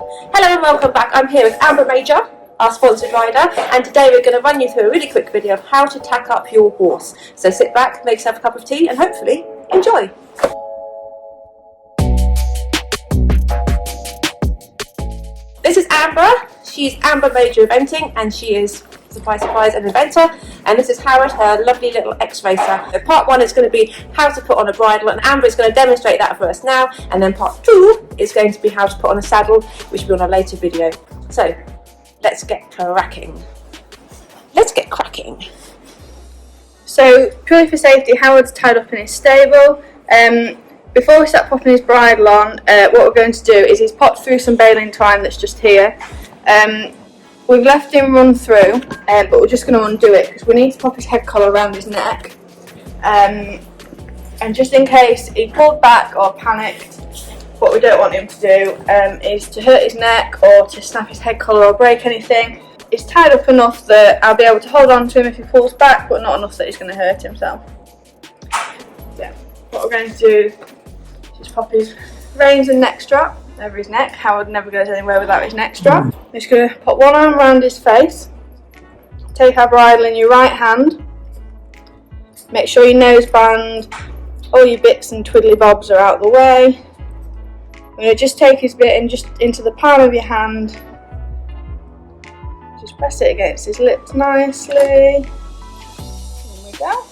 Hello and welcome back. I'm here with Amber Major, our sponsored rider, and today we're going to run you through a really quick video of how to tack up your horse. So sit back, make yourself a cup of tea and hopefully enjoy. This is Amber. She's Amber Major Eventing and she is, surprise surprise, an inventor. And this is Howard, her lovely little ex-racer. So part one is going to be how to put on a bridle, and Amber is going to demonstrate that for us now. And then part two is going to be how to put on a saddle, which will be on a later video. So let's get cracking. Let's get cracking. So purely for safety, Howard's tied up in his stable. Before we start popping his bridle on, what we're going to do is he's popped through some baling twine that's just here. We've left him run through, but we're just going to undo it because we need to pop his head collar around his neck. And just in case he pulled back or panicked, what we don't want him to do is to hurt his neck or to snap his head collar or break anything. He's tied up enough that I'll be able to hold on to him if he pulls back, but not enough that he's going to hurt himself. Yeah. What we're going to do is just pop his reins and neck strap over his neck. Howard never goes anywhere without his neck strap. We're just going to put one arm around his face, take our bridle in your right hand, make sure your noseband, all your bits and twiddly bobs are out the way. We're going to just take his bit in just into the palm of your hand, just press it against his lips nicely. There we go.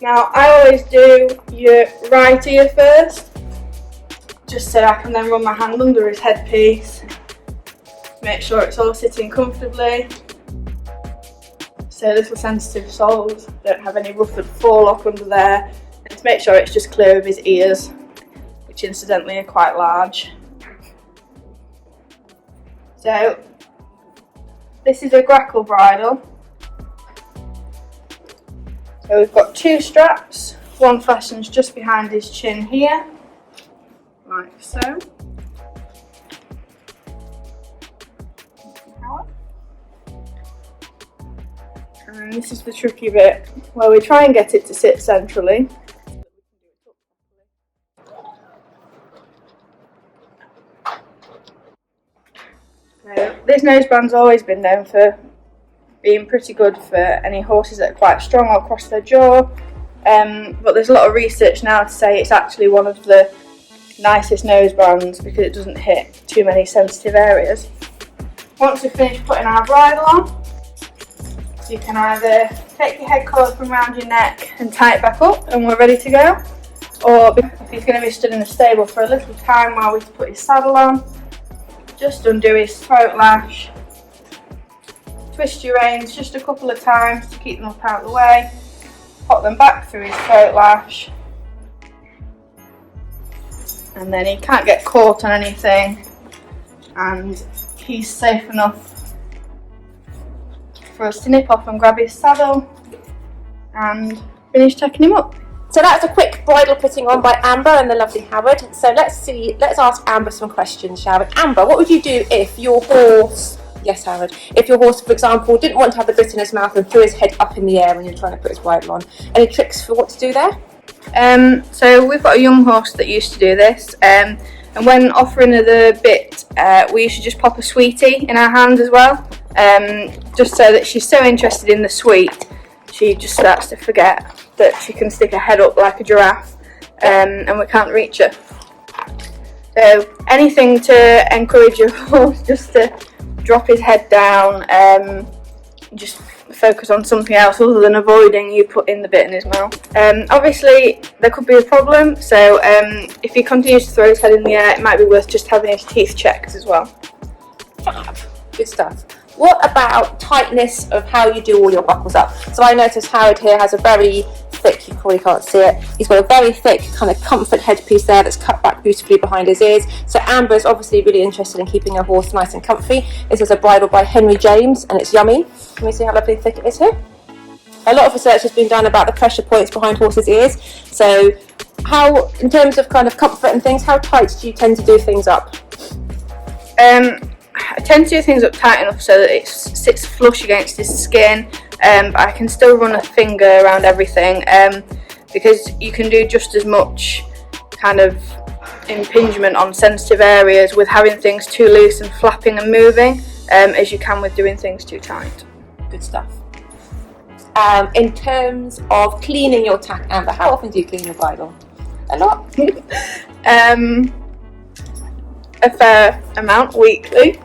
Now I always do your right ear first, just so I can then run my hand under his headpiece, make sure it's all sitting comfortably, so little sensitive soles don't have any ruffled forelock under there, and to make sure it's just clear of his ears, which incidentally are quite large. So this is a Grackle bridle. So we've got two straps, one fastens just behind his chin here, like so. And this is the tricky bit, where we try and get it to sit centrally. So, this noseband's always been known for being pretty good for any horses that are quite strong or cross their jaw, but there's a lot of research now to say it's actually one of the nicest nosebands because it doesn't hit too many sensitive areas. Once we've finished putting our bridle on, you can either take your head collar from around your neck and tie it back up and we're ready to go, or if he's going to be stood in the stable for a little time while we put his saddle on, just undo his throat lash, twist your reins just a couple of times to keep them up out of the way, pop them back through his throat lash, and then he can't get caught on anything and he's safe enough for us to nip off and grab his saddle and finish tacking him up. So that's a quick bridle putting on by Amber and the lovely Howard. So let's ask Amber some questions, shall we? Amber, what would you do if your horse, yes Howard, if your horse, for example, didn't want to have the bit in his mouth and threw his head up in the air when you're trying to put his bridle on? Any tricks for what to do there? So we've got a young horse that used to do this, and when offering her the bit, we used to just pop a sweetie in our hand as well, just so that she's so interested in the sweet, she just starts to forget that she can stick her head up like a giraffe, and we can't reach her. So anything to encourage your horse just to drop his head down, just focus on something else other than avoiding you putting the bit in his mouth. Obviously there could be a problem, so if he continues to throw his head in the air, it might be worth just having his teeth checked as well. Fab. Good stuff. What about tightness of how you do all your buckles up? So I noticed Howard here has a very thick, you probably can't see it, he's got a very thick kind of comfort headpiece there that's cut back beautifully behind his ears. So Amber is obviously really interested in keeping her horse nice and comfy. This is a bridle by Henry James and it's yummy. Can we see how lovely thick it is here? A lot of research has been done about the pressure points behind horses' ears. So how, in terms of kind of comfort and things, how tight do you tend to do things up? I tend to do things up tight enough so that it sits flush against his skin, but I can still run a finger around everything, because you can do just as much kind of impingement on sensitive areas with having things too loose and flapping and moving as you can with doing things too tight. Good stuff. In terms of cleaning your tack, Amber, how often do you clean your bridle? A lot? A fair amount weekly.